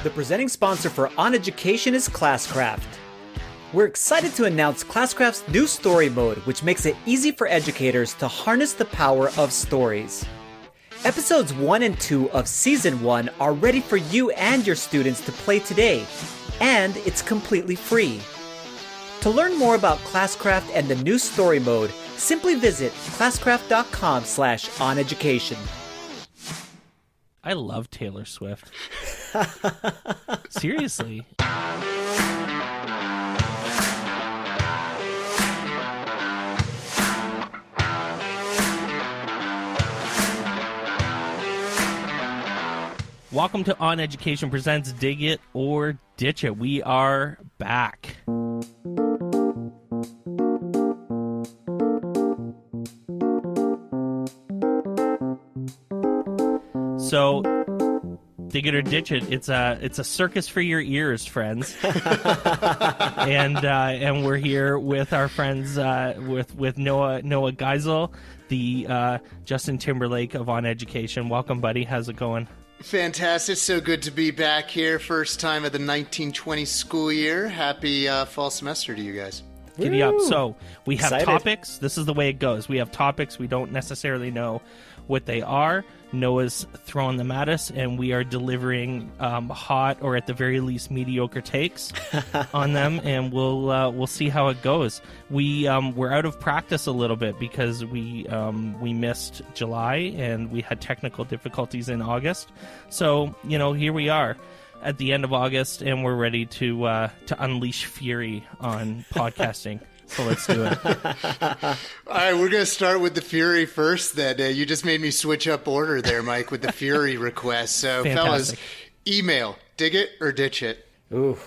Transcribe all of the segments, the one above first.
The presenting sponsor for OnEducation is Classcraft. We're excited to announce Classcraft's new story mode, which makes it easy for educators to harness the power of stories. Episodes 1 and 2 of Season 1 are ready for you and your students to play today, and it's completely free. To learn more about Classcraft and the new story mode, simply visit classcraft.com/oneducation. I love Taylor Swift. Seriously. Welcome to OnEducation Presents Dig It or Ditch It. We are back. So, dig it or ditch it. It's a circus for your ears, friends. and we're here with our friends with Noah Geisel, the Justin Timberlake of OnEducation. Welcome, buddy. How's it going? Fantastic. So good to be back here. First time of the 1920 school year. Happy fall semester to you guys. Giddy up. So we have Excited. topics. This is the way it goes. We have topics. We don't necessarily know what they are. Noah's throwing them at us, and we are delivering hot or at the very least mediocre takes on them, and we'll see how it goes. We're out of practice a little bit because we missed July and we had technical difficulties in August. So here we are at the end of August, and we're ready to unleash fury on podcasting. So let's do it. All right, we're going to start with the Fury first. That you just made me switch up order there, Mike, with the Fury request. So, Fantastic. fellas, email, dig it or ditch it. Ooh.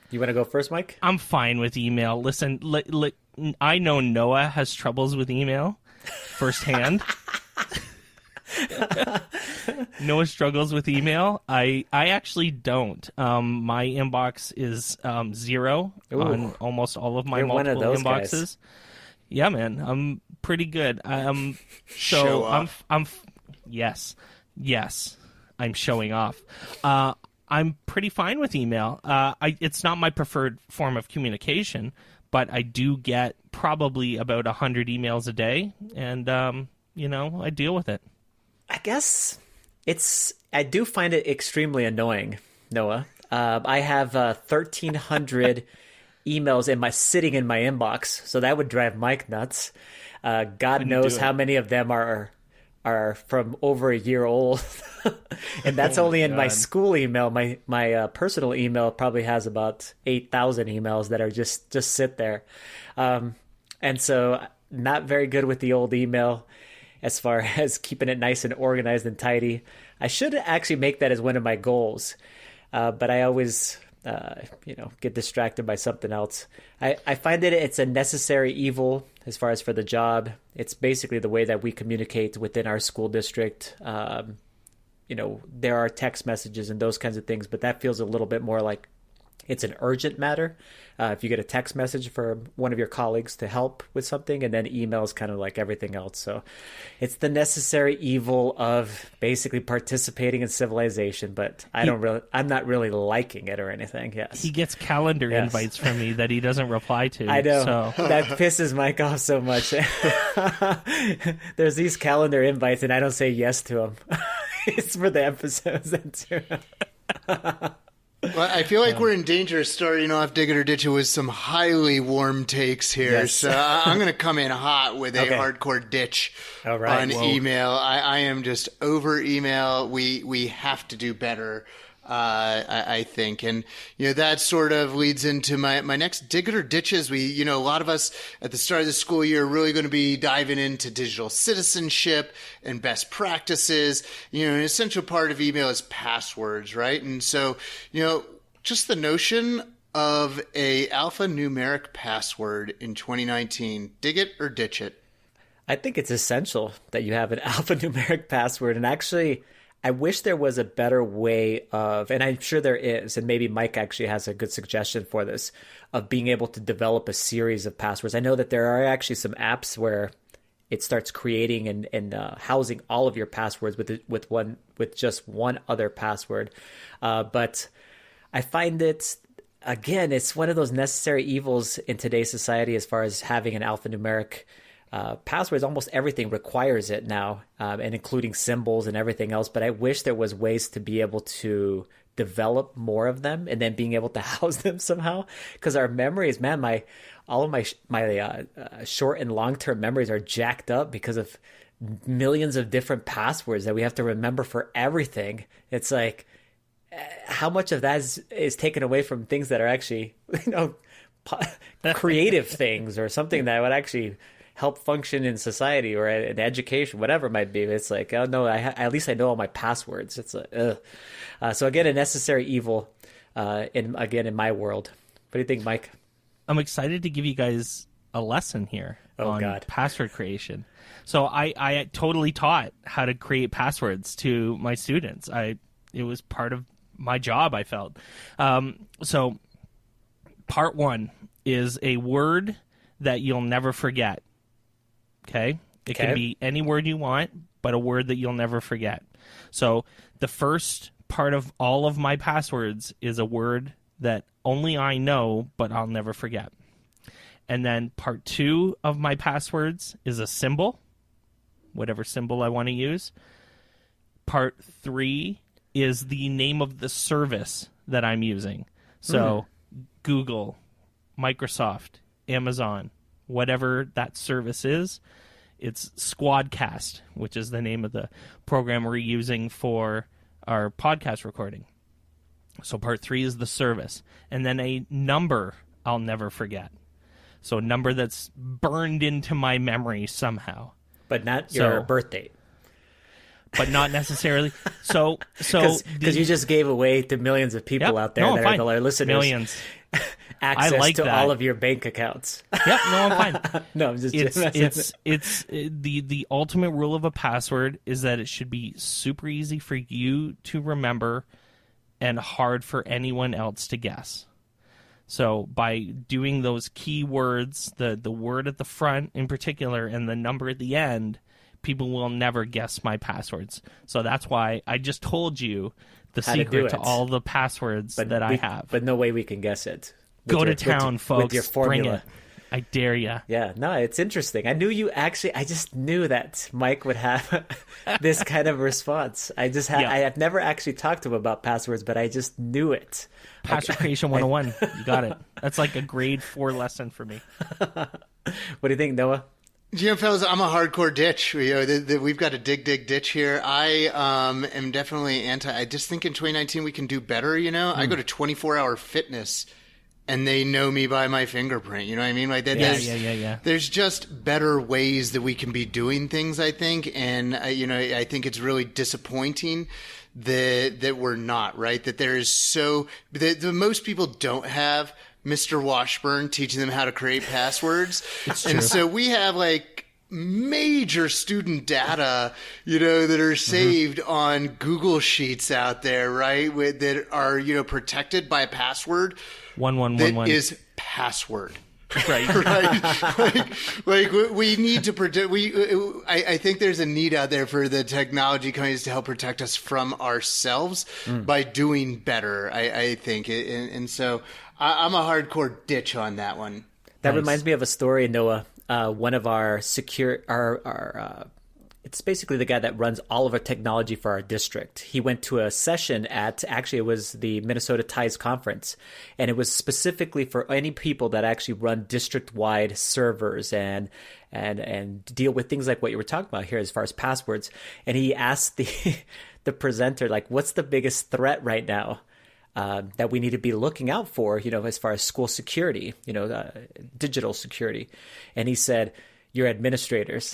You want to go first, Mike? I'm fine with email. Listen, I know Noah has troubles with email firsthand. Noah struggles with email. I actually don't. My inbox is 0 on almost all of my You're one of multiple those inboxes. guys. Yeah, man, I'm pretty good. Show off. Yes, I'm showing off. I'm pretty fine with email. It's not my preferred form of communication, but I do get probably about 100 emails a day, and I deal with it. I guess I do find it extremely annoying, Noah. I have 1,300 emails sitting in my inbox, so that would drive Mike nuts. God knows how many of them are from over a year old, and that's only in my school email. My personal email probably has about 8,000 emails that are just sit there, and so not very good with the old email as far as keeping it nice and organized and tidy. I should actually make that as one of my goals, but I always get distracted by something else. I find that it's a necessary evil as far as for the job. It's basically the way that we communicate within our school district. There are text messages and those kinds of things, but that feels a little bit more like it's an urgent matter. If you get a text message from one of your colleagues to help with something, and then email is kind of like everything else. So it's the necessary evil of basically participating in civilization, but I'm not really liking it or anything. Yes. He gets calendar invites from me that he doesn't reply to. I know. So. That pisses Mike off so much. There's these calendar invites and I don't say yes to them. It's for the episodes. Well, I feel like we're in danger of starting off Dig It or Ditch It with some highly warm takes here. Yes. So I'm going to come in hot with a hardcore ditch on email. I am just over email. We have to do better, I think. And, that sort of leads into my next Dig It or Ditches. A lot of us at the start of the school year are really going to be diving into digital citizenship and best practices. An essential part of email is passwords, right? And so, just the notion of a alphanumeric password in 2019, dig it or ditch it? I think it's essential that you have an alphanumeric password. And actually, I wish there was a better way of, and I'm sure there is, and maybe Mike actually has a good suggestion for this, of being able to develop a series of passwords. I know that there are actually some apps where it starts creating and housing all of your passwords with just one other password. But I find it, again, it's one of those necessary evils in today's society as far as having an alphanumeric passwords. Almost everything requires it now, and including symbols and everything else. But I wish there was ways to be able to develop more of them and then being able to house them somehow. Because our memories, man, all of my short and long-term memories are jacked up because of millions of different passwords that we have to remember for everything. It's like, how much of that is taken away from things that are actually, creative things or something that would actually help function in society or in education, whatever it might be. It's like, oh no, at least I know all my passwords. It's like, so again, a necessary evil, in my world. What do you think, Mike? I'm excited to give you guys a lesson here on password creation. So I totally taught how to create passwords to my students. It was part of my job, I felt. So part one is a word that you'll never forget. Okay? It can be any word you want, but a word that you'll never forget. So the first part of all of my passwords is a word that only I know, but I'll never forget. And then part two of my passwords is a symbol, whatever symbol I want to use. Part three is the name of the service that I'm using. So Google, Microsoft, Amazon, whatever that service is, it's Squadcast, which is the name of the program we're using for our podcast recording. So part three is the service. And then a number I'll never forget. So a number that's burned into my memory somehow. But not your birth date. But not necessarily. So because you just gave away to millions of people out there that are our listeners. Millions. Access to all of your bank accounts. Yep, no, I'm fine. No, I'm just it's the ultimate rule of a password is that it should be super easy for you to remember and hard for anyone else to guess. So by doing those key words, the word at the front in particular and the number at the end, people will never guess my passwords. So that's why I just told you the secret to all the passwords that I have. But no way we can guess it. Go to town, folks. With your formula. Bring it. I dare you. Yeah, no, it's interesting. I just knew that Mike would have this kind of response. I have never actually talked to him about passwords, but I just knew it. Password creation 101. You got it. That's like a grade 4 lesson for me. What do you think, Noah? Fellas, I'm a hardcore ditch. We've got a dig ditch here. I am definitely anti. I just think in 2019 we can do better. I go to 24-hour fitness, and they know me by my fingerprint. You know what I mean? Like Yeah. There's just better ways that we can be doing things, I think, and I think it's really disappointing that we're not, right. That there is the most people don't have Mr. Washburn teaching them how to create passwords. And so we have like major student data, that are saved on Google Sheets out there, right? That are, protected by a password. 1111 is password. Right. like we need to protect. I think there's a need out there for the technology companies to help protect us from ourselves by doing better. I think, and so I'm a hardcore ditch on that one. That reminds me of a story, Noah. One of our it's basically the guy that runs all of our technology for our district. He went to a session it was the Minnesota Ties Conference, and it was specifically for any people that actually run district-wide servers and deal with things like what you were talking about here as far as passwords. And he asked the presenter, like, what's the biggest threat right now that we need to be looking out for, as far as school security, digital security. And he said, your administrators,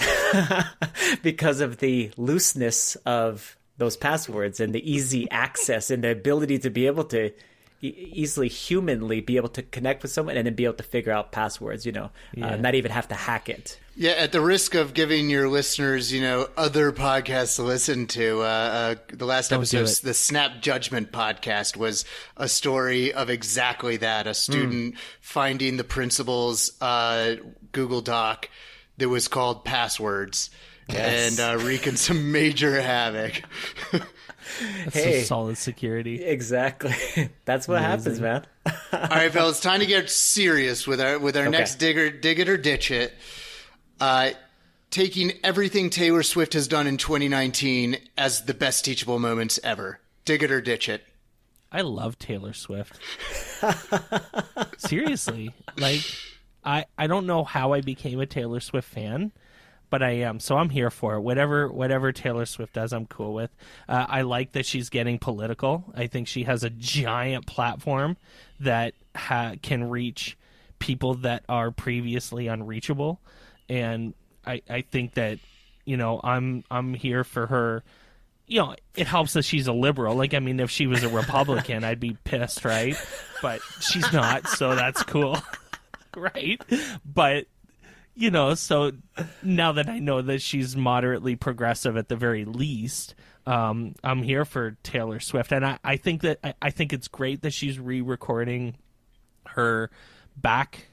because of the looseness of those passwords and the easy access and the ability to be able to easily humanly be able to connect with someone and then be able to figure out passwords, not even have to hack it. Yeah, at the risk of giving your listeners, other podcasts to listen to, the last episode, the Snap Judgment podcast, was a story of exactly that. A student finding the principal's Google Doc that was called Passwords, and wreaking some major havoc. That's some solid security. Exactly. That's what happens, man. All right, fellas, time to get serious with our next dig it or ditch it. Taking everything Taylor Swift has done in 2019 as the best teachable moments ever. Dig it or ditch it. I love Taylor Swift. Seriously. Like, I don't know how I became a Taylor Swift fan, but I am. So I'm here for it. Whatever Taylor Swift does, I'm cool with. I like that she's getting political. I think she has a giant platform that can reach people that are previously unreachable. And I think that, I'm here for her. It helps that she's a liberal. Like, I mean, if she was a Republican, I'd be pissed, right? But she's not, so that's cool. Right? But, so now that I know that she's moderately progressive at the very least, I'm here for Taylor Swift. And I think it's great that she's re-recording her back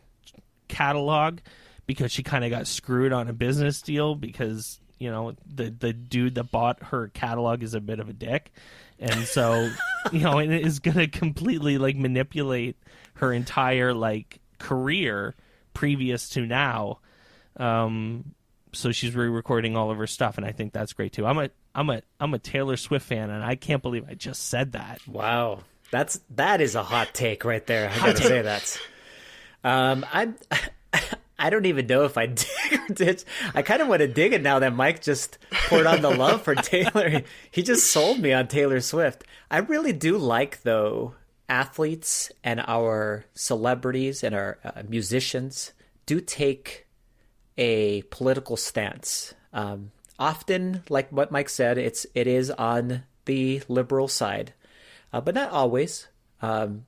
catalog, because she kind of got screwed on a business deal because, the dude that bought her catalog is a bit of a dick. And so, and it is going to completely, like, manipulate her entire, like, career previous to now. So she's re-recording all of her stuff, and I think that's great too. I'm a Taylor Swift fan, and I can't believe I just said that. Wow. That is a hot take right there. I gotta say that. I don't even know if I dig or ditch. I kind of want to dig it now that Mike just poured on the love for Taylor. He just sold me on Taylor Swift. I really do like, though, athletes and our celebrities and our musicians do take a political stance. Often, like what Mike said, it is on the liberal side, but not always. But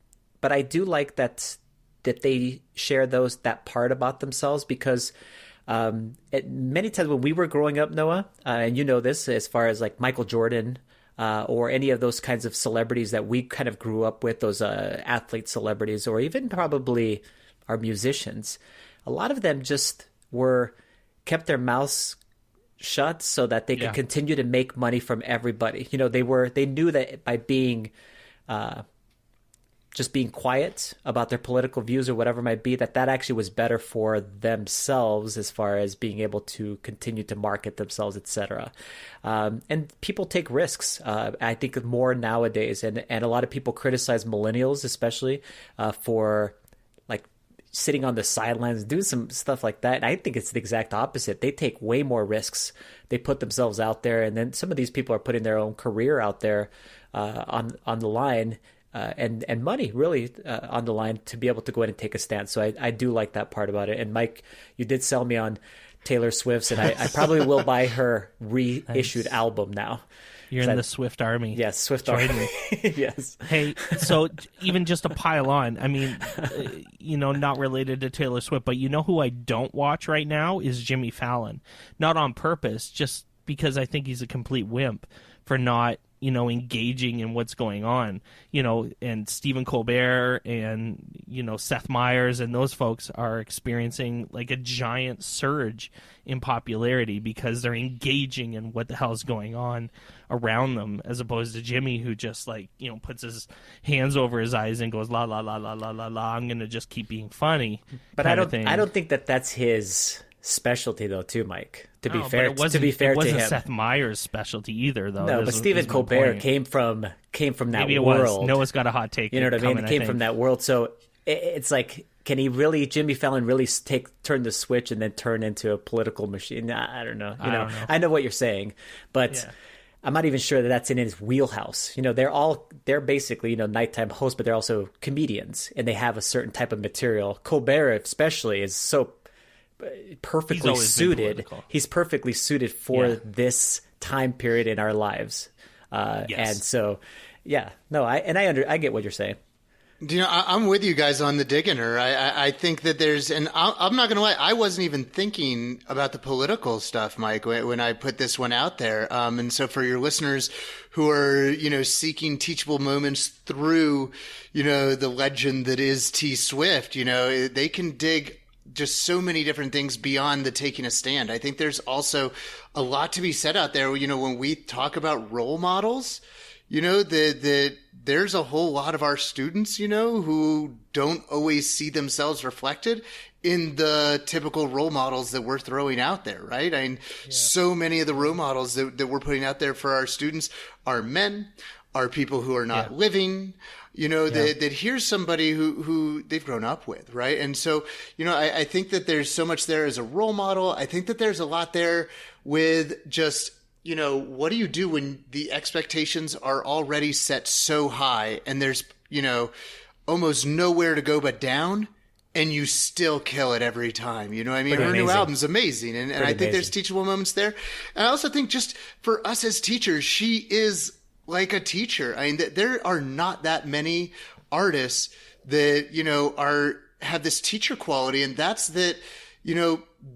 I do like that they share that part about themselves, because many times when we were growing up, Noah, and you know this, as far as like Michael Jordan or any of those kinds of celebrities that we kind of grew up with, those athlete celebrities, or even probably our musicians, a lot of them just kept their mouths shut so that they could continue to make money from everybody. They knew that by being just being quiet about their political views or whatever it might be, that actually was better for themselves as far as being able to continue to market themselves, etc. And people take risks, I think, more nowadays. And a lot of people criticize millennials, especially for like sitting on the sidelines, doing some stuff like that. And I think it's the exact opposite. They take way more risks. They put themselves out there. And then some of these people are putting their own career out there on the line. And money really on the line to be able to go ahead and take a stance. So I do like that part about it. And Mike, you did sell me on Taylor Swift's, and I probably will buy her reissued album now. You're in the Swift Army. Yes, Swift Army. Yes. Hey, so even just to pile on, I mean, not related to Taylor Swift, but who I don't watch right now is Jimmy Fallon. Not on purpose, just because I think he's a complete wimp for not engaging in what's going on, and Stephen Colbert and, Seth Meyers and those folks are experiencing like a giant surge in popularity because they're engaging in what the hell's going on around them, as opposed to Jimmy, who just puts his hands over his eyes and goes, la, la, la, la, la, la, la, I'm going to just keep being funny. But I don't think that's his specialty, though, too, Mike. To be fair to him, it wasn't Seth Meyers' specialty either, though. No, but Stephen Colbert came from that Maybe it world. Was. Noah's got a hot take. You know what I mean? It came from that world. So it's like, can he really, Jimmy Fallon, really turn the switch and then turn into a political machine? I don't know. I don't know. I know what you're saying, but I'm not even sure that that's in his wheelhouse. They're basically nighttime hosts, but they're also comedians, and they have a certain type of material. Colbert, especially, is so perfectly suited. He's perfectly suited for this time period in our lives. And so, I get what you're saying. I'm with you guys on the digging her. I think that I'm not going to lie, I wasn't even thinking about the political stuff, Mike, when I put this one out there. And so for your listeners who are, seeking teachable moments through, the legend that is T Swift, they can dig just so many different things beyond the taking a stand. I think there's also a lot to be said out there. When we talk about role models, there's a whole lot of our students, who don't always see themselves reflected in the typical role models that we're throwing out there, right? So many of the role models that we're putting out there for our students are men, are people who are not living, that here's somebody who they've grown up with, right? And so, I think that there's so much there as a role model. I think that there's a lot there with just, what do you do when the expectations are already set so high and there's, almost nowhere to go but down, and you still kill it every time. Her amazing. New album's amazing. And I think there's teachable moments there. And I also think just for us as teachers, she is like a teacher. There are not that many artists that, have this teacher quality. And that's that,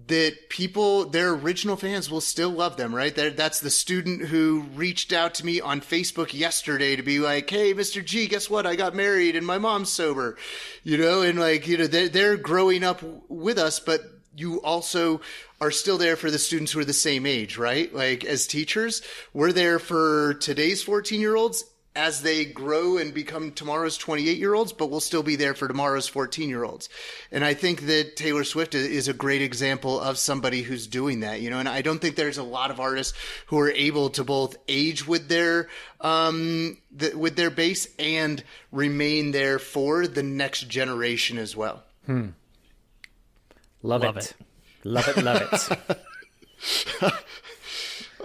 that people, their original fans will still love them, right? That's the student who reached out to me on Facebook yesterday to be like, hey, Mr. G, guess what? I got married and my mom's sober, and they're growing up with us, but you also are still there for the students who are the same age, right? Like as teachers, we're there for today's 14-year-olds as they grow and become tomorrow's 28-year-olds, but we'll still be there for tomorrow's 14-year-olds. And I think that Taylor Swift is a great example of somebody who's doing that, and I don't think there's a lot of artists who are able to both age with their base and remain there for the next generation as well. Love it. Love it.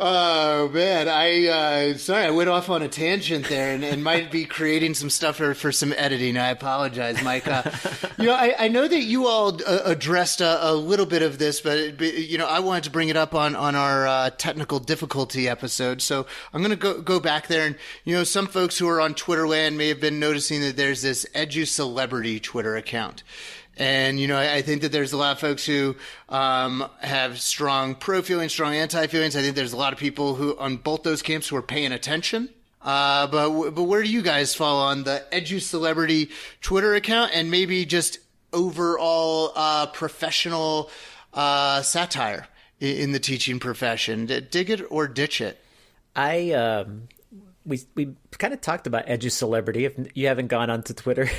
Oh man, sorry, I went off on a tangent there and might be creating some stuff for some editing. I apologize, Mike. I know that you all addressed a little bit of this, but I wanted to bring it up on our technical difficulty episode. So I'm going to go back there, and some folks who are on Twitter land may have been noticing that there's this Edu Celebrity Twitter account. And, I think that there's a lot of folks who have strong pro feelings, strong anti feelings. I think there's a lot of people who on both those camps who are paying attention. But where do you guys fall on the Edu Celebrity Twitter account and maybe just overall professional satire in the teaching profession? Dig it or ditch it? We kind of talked about Edu Celebrity. If you haven't gone onto Twitter,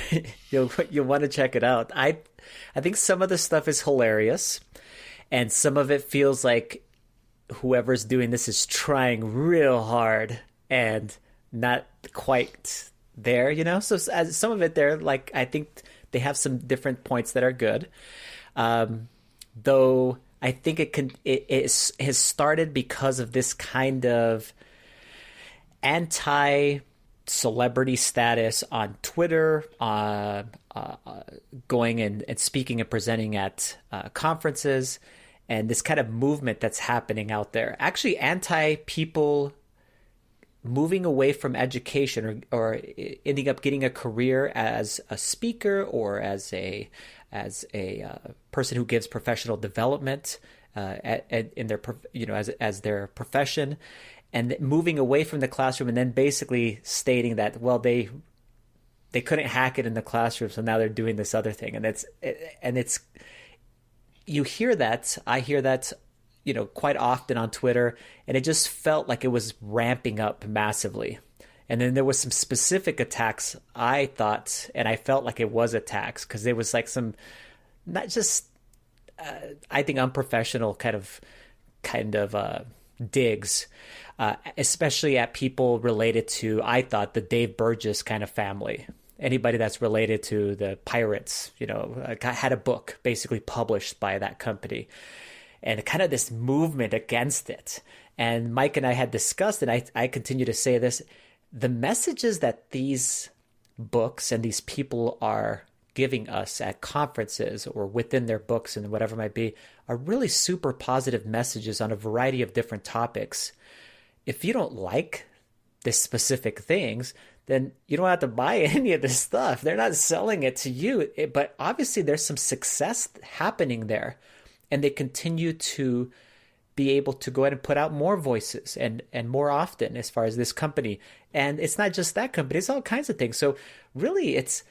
you'll want to check it out. I think some of the stuff is hilarious, and some of it feels like whoever's doing this is trying real hard and not quite there, So some of it there, like I think they have some different points that are good, though. I think it has started because of this kind of anti-celebrity status on Twitter, going and speaking and presenting at conferences, and this kind of movement that's happening out there. Actually, anti-people moving away from education or ending up getting a career as a speaker or as a person who gives professional development in their as their profession. And moving away from the classroom and then basically stating that, well, they couldn't hack it in the classroom, so now they're doing this other thing. And it's you hear that. I hear that, quite often on Twitter, and it just felt like it was ramping up massively. And then there was some specific attacks, I thought, and I felt like it was attacks because there was like some, not just, I think, unprofessional kind of digs. Especially at people related to, I thought, the Dave Burgess kind of family. Anybody that's related to the Pirates, had a book basically published by that company. And kind of this movement against it. And Mike and I had discussed, and I continue to say this, the messages that these books and these people are giving us at conferences or within their books and whatever it might be are really super positive messages on a variety of different topics. If you don't like the specific things, then you don't have to buy any of this stuff. They're not selling it to you. But obviously there's some success happening there. And they continue to be able to go ahead and put out more voices and more often as far as this company. And it's not just that company. It's all kinds of things. So really, it's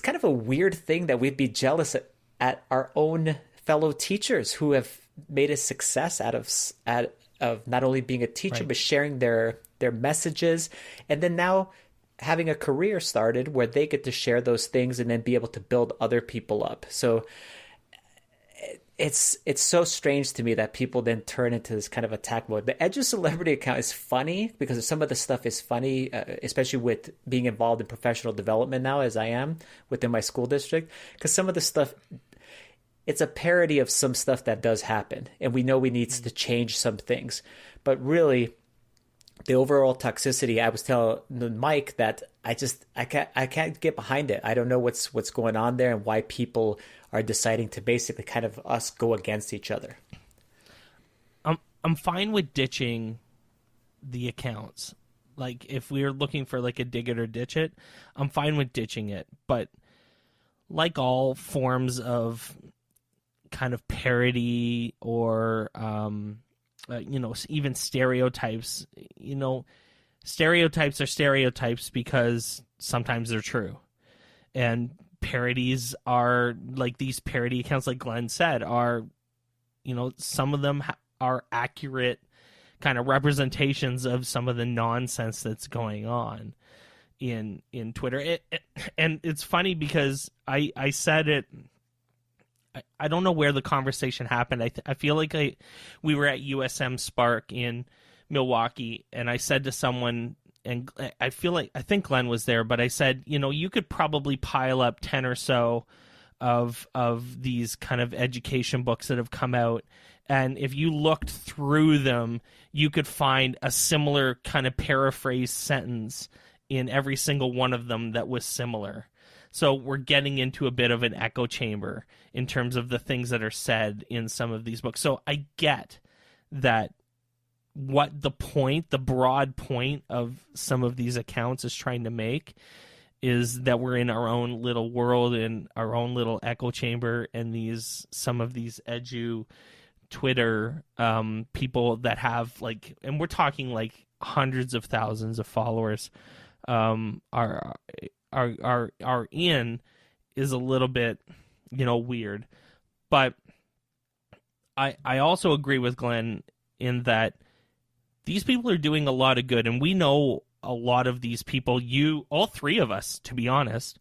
kind of a weird thing that we'd be jealous at our own fellow teachers who have made a success out of not only being a teacher, but sharing their messages, and then now having a career started where they get to share those things and then be able to build other people up. So it's so strange to me that people then turn into this kind of attack mode. The Edge of Celebrity account is funny because some of the stuff is funny, especially with being involved in professional development now, as I am within my school district, because some of the stuff, it's a parody of some stuff that does happen, and we know we need to change some things. But really, the overall toxicity, I was telling Mike that I can't get behind it. I don't know what's going on there and why people are deciding to basically kind of us go against each other. I'm fine with ditching the accounts. Like, if we're looking for like a dig it or ditch it, I'm fine with ditching it. But like all forms of kind of parody or even stereotypes, stereotypes are stereotypes because sometimes they're true, and parodies are like these parody accounts, like Glenn said, are some of them are accurate kind of representations of some of the nonsense that's going on in Twitter. And it's funny because I said it. I don't know where the conversation happened. I feel like we were at USM Spark in Milwaukee, and I said to someone, and I think Glenn was there, but I said, you could probably pile up 10 or so of these kind of education books that have come out, and if you looked through them, you could find a similar kind of paraphrased sentence in every single one of them that was similar. So we're getting into a bit of an echo chamber in terms of the things that are said in some of these books. So I get that what the broad point of some of these accounts is trying to make is that we're in our own little world, in our own little echo chamber, and some of these edu Twitter people that have and we're talking like hundreds of thousands of followers are in is a little bit weird. But I also agree with Glenn in that these people are doing a lot of good, and we know a lot of these people. All three of us, to be honest,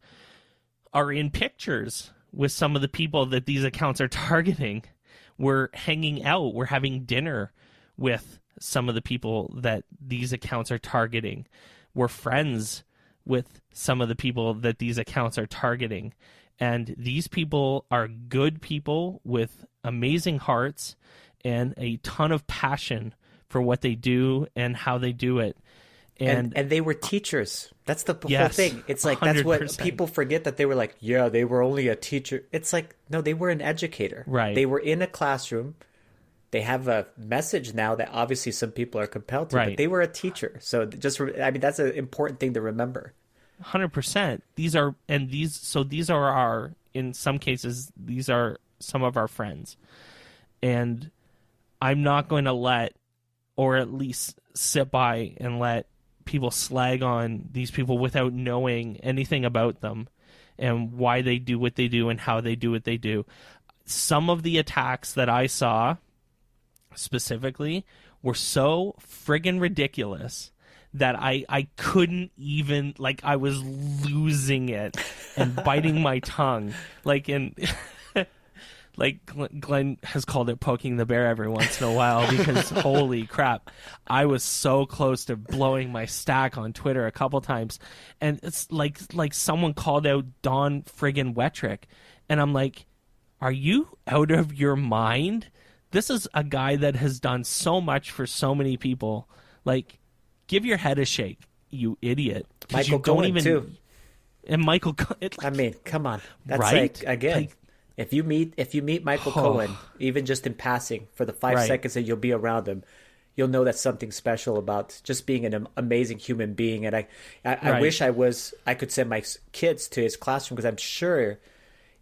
are in pictures with some of the people that these accounts are targeting. We're hanging out, we're having dinner with some of the people that these accounts are targeting. We're friends with some of the people that these accounts are targeting. And these people are good people with amazing hearts and a ton of passion for what they do and how they do it. And they were teachers. That's the whole yes, thing. It's like 100%. That's what people forget, that they were like, yeah, they were only a teacher. It's like, no, they were an educator. Right. They were in a classroom. They have a message now that obviously some people are compelled to, but they were a teacher. So that's an important thing to remember. 100%. These are our, in some cases, these are some of our friends. And I'm not going to let, or at least sit by and let people slag on these people without knowing anything about them and why they do what they do and how they do what they do. Some of the attacks that I saw specifically were so friggin' ridiculous that I couldn't even, I was losing it and biting my tongue. Glenn has called it poking the bear every once in a while, because holy crap, I was so close to blowing my stack on Twitter a couple times. And it's like someone called out Don friggin' Wettrick. And I'm like, are you out of your mind? This is a guy that has done so much for so many people. Give your head a shake, you idiot. Michael Cohen, too. And Michael, come on. That's right? Again, if you meet Michael Cohen, even just in passing for the 5 seconds that you'll be around him, you'll know that's something special about just being an amazing human being. And I wish I could send my kids to his classroom, because I'm sure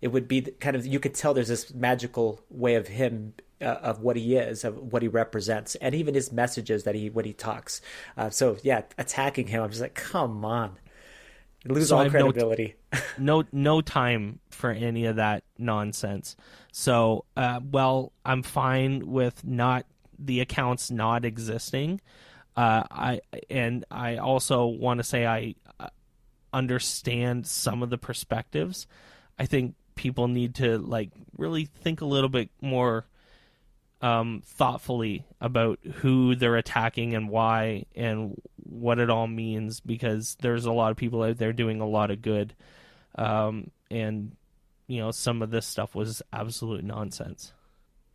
it would be kind of, you could tell there's this magical way of him, of what he is, of what he represents, and even his messages when he talks. So yeah, attacking him, I'm just like, come on. You lose all credibility. No time for any of that nonsense. So, I'm fine with the accounts not existing. I also want to say I understand some of the perspectives. I think people need to really think a little bit more thoughtfully about who they're attacking and why and what it all means, because there's a lot of people out there doing a lot of good, and some of this stuff was absolute nonsense.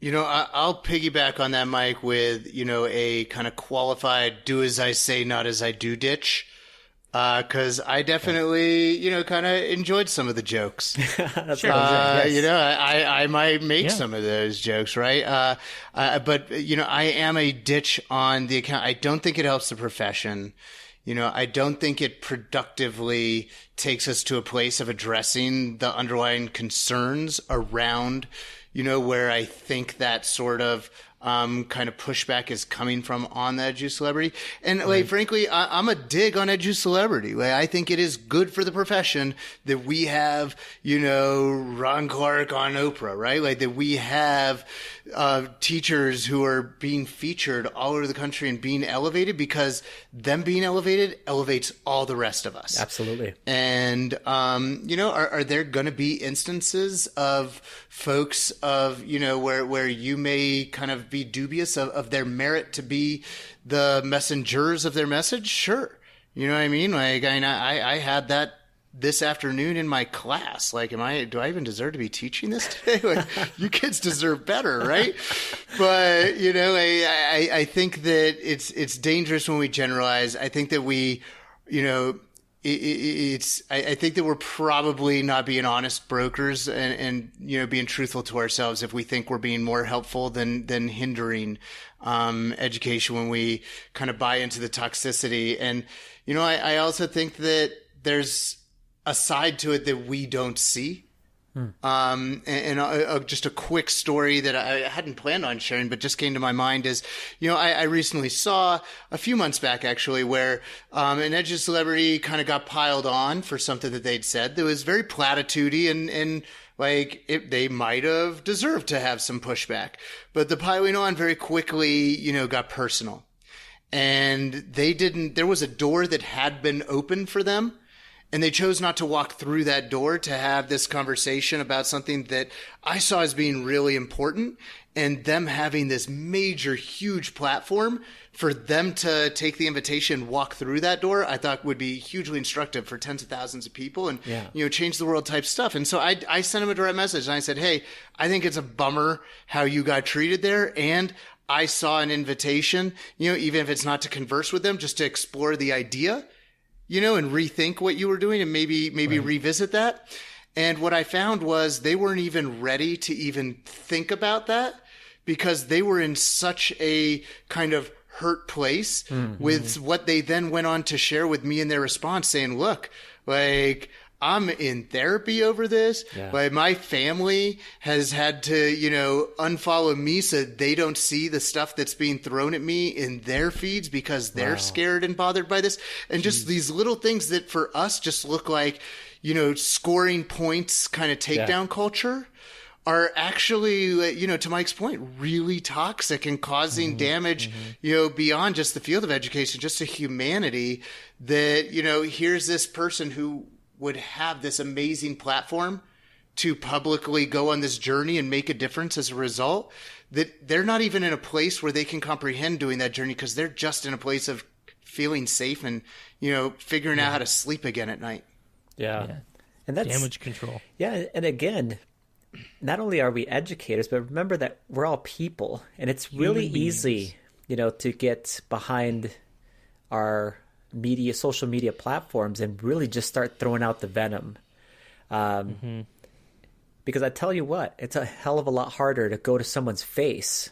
I'll piggyback on that, Mike, with a kind of qualified "do as I say, not as I do" ditch. Because I definitely, kind of enjoyed some of the jokes. That's sure. Yes. I might make some of those jokes, right? But I am a ditch on the account. I don't think it helps the profession. I don't think it productively takes us to a place of addressing the underlying concerns around, where I think that sort of kind of pushback is coming from on that Edu Celebrity. And frankly, I'm a dig on Edu Celebrity. I think it is good for the profession that we have, Ron Clark on Oprah, right? That we have teachers who are being featured all over the country and being elevated, because them being elevated elevates all the rest of us. Absolutely. And, are there going to be instances of folks of, where you may kind of be dubious of their merit to be the messengers of their message? Sure. You know what I mean? I had that this afternoon in my class. Do I even deserve to be teaching this today? You kids deserve better, right? But, I think that it's dangerous when we generalize. I think that we, I think that we're probably not being honest brokers and being truthful to ourselves if we think we're being more helpful than hindering education when we kind of buy into the toxicity. And, I also think that there's a side to it that we don't see. Just a quick story that I hadn't planned on sharing, but just came to my mind is, I recently saw a few months back actually where an Edu Celebrity kind of got piled on for something that they'd said that was very platitudey and they might have deserved to have some pushback, but the piling on very quickly, got personal, and there was a door that had been open for them. And they chose not to walk through that door to have this conversation about something that I saw as being really important, and them having this major, huge platform for them to take the invitation, walk through that door, I thought would be hugely instructive for tens of thousands of people and, change the world type stuff. And so I sent them a direct message and I said, hey, I think it's a bummer how you got treated there. And I saw an invitation, even if it's not to converse with them, just to explore the idea, and rethink what you were doing and maybe revisit that. And what I found was they weren't even ready to even think about that, because they were in such a kind of hurt place with what they then went on to share with me in their response, saying, look, I'm in therapy over this. Yeah. My family has had to, unfollow me so they don't see the stuff that's being thrown at me in their feeds because they're scared and bothered by this. And just these little things that for us just look like, scoring points kind of takedown culture are actually, to Mike's point, really toxic and causing damage, beyond just the field of education, just to humanity that, here's this person who would have this amazing platform to publicly go on this journey and make a difference as a result, that they're not even in a place where they can comprehend doing that journey, because they're just in a place of feeling safe and, figuring out how to sleep again at night. Yeah. And that's damage control. Yeah. And again, not only are we educators, but remember that we're all people, and it's really easy, to get behind our social media platforms and really just start throwing out the venom. Because I tell you what, it's a hell of a lot harder to go to someone's face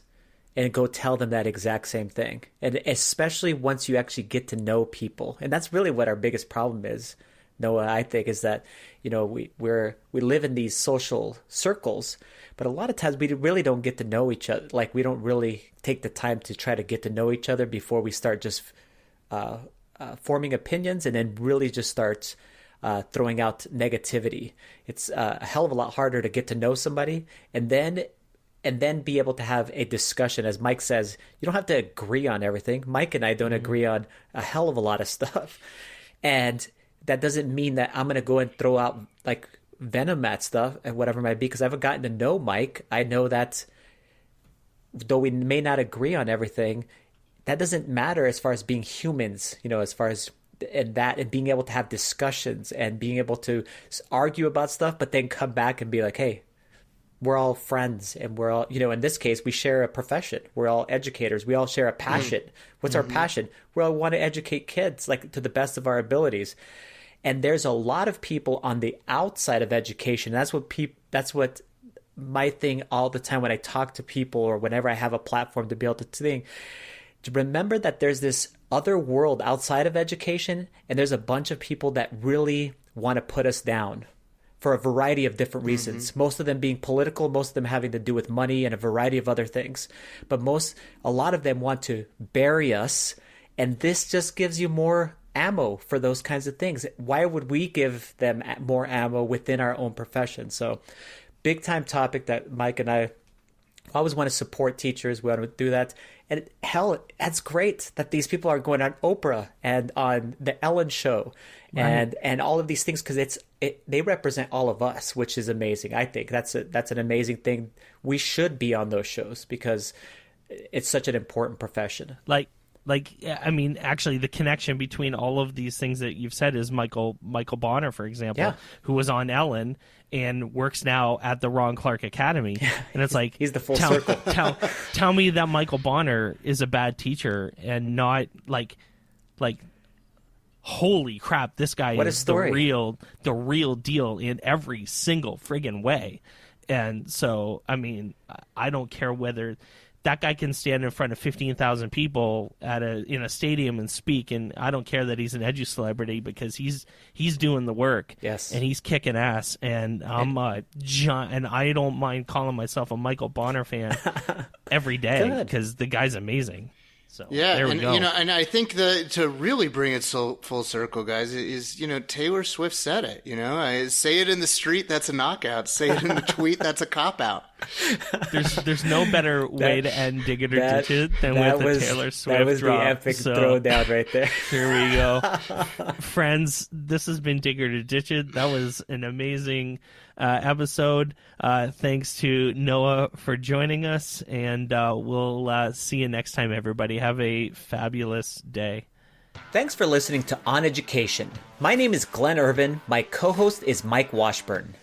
and go tell them that exact same thing. And especially once you actually get to know people. And that's really what our biggest problem is, Noah, I think, is that, we live in these social circles, but a lot of times we really don't get to know each other. We don't really take the time to try to get to know each other before we start just forming opinions, and then really just start throwing out negativity. It's a hell of a lot harder to get to know somebody and then be able to have a discussion. As Mike says, you don't have to agree on everything. Mike and I don't agree on a hell of a lot of stuff. And that doesn't mean that I'm going to go and throw out like venom at stuff and whatever it might be, because I've gotten to know Mike. I know that though we may not agree on everything, that doesn't matter as far as being humans, as far as and being able to have discussions and being able to argue about stuff, but then come back and be like, hey, we're all friends, and we're all, in this case, we share a profession. We're all educators. We all share a passion. What's our passion? We all want to educate kids, like, to the best of our abilities. And there's a lot of people on the outside of education. That's what my thing all the time when I talk to people or whenever I have a platform to be able to remember that there's this other world outside of education, and there's a bunch of people that really want to put us down for a variety of different reasons, most of them being political, most of them having to do with money and a variety of other things. But a lot of them want to bury us, and this just gives you more ammo for those kinds of things. Why would we give them more ammo within our own profession? So big time topic that Mike and I always want to support teachers. We want to do that. And hell, that's great that these people are going on Oprah and on the Ellen show and all of these things, because they represent all of us, which is amazing. I think that's an amazing thing. We should be on those shows because it's such an important profession. I mean, actually, the connection between all of these things that you've said is Michael Bonner, for example, who was on Ellen and works now at the Ron Clark Academy. And it's like, he's the full circle. Tell me that Michael Bonner is a bad teacher and not like, holy crap, this guy is the real deal in every single friggin' way. And so, I mean, I don't care whether that guy can stand in front of 15,000 people in a stadium and speak, and I don't care that he's an edu celebrity because he's doing the work. Yes, and he's kicking ass. And I'm and I don't mind calling myself a Michael Bonner fan every day because the guy's amazing. So there we go. And I think to really bring it full circle, guys, is Taylor Swift said it. I say it in the street, that's a knockout. Say it in the tweet, that's a cop out. There's no better way to end Digit or Ditched than with a Taylor Swift That was drop. the epic throwdown right there. Here we go. Friends, this has been Digit or Ditched. That was an amazing episode. Thanks to Noah for joining us, and we'll see you next time, everybody. Have a fabulous day. Thanks for listening to OnEducation. My name is Glen Irvin. My co-host is Mike Washburn.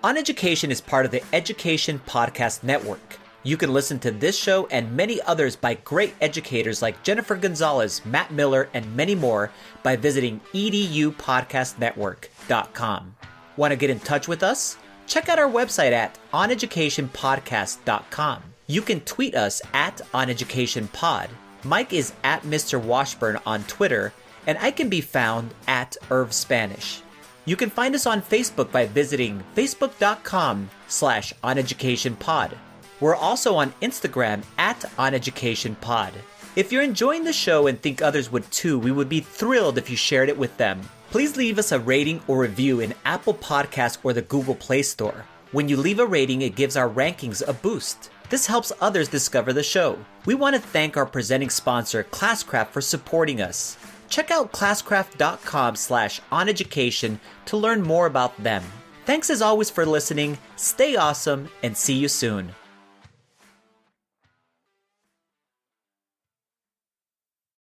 OnEducation is part of the Education Podcast Network. You can listen to this show and many others by great educators like Jennifer Gonzalez, Matt Miller, and many more by visiting edupodcastnetwork.com. Want to get in touch with us? Check out our website at oneducationpodcast.com. You can tweet us at oneducationpod. Mike is at Mr. Washburn on Twitter, and I can be found at Irv Spanish. You can find us on Facebook by visiting facebook.com/oneducationpod. We're also on Instagram at oneducationpod. If you're enjoying the show and think others would too, we would be thrilled if you shared it with them. Please leave us a rating or review in Apple Podcasts or the Google Play Store. When you leave a rating, it gives our rankings a boost. This helps others discover the show. We want to thank our presenting sponsor, Classcraft, for supporting us. Check out classcraft.com/oneducation to learn more about them. Thanks as always for listening, stay awesome, and see you soon.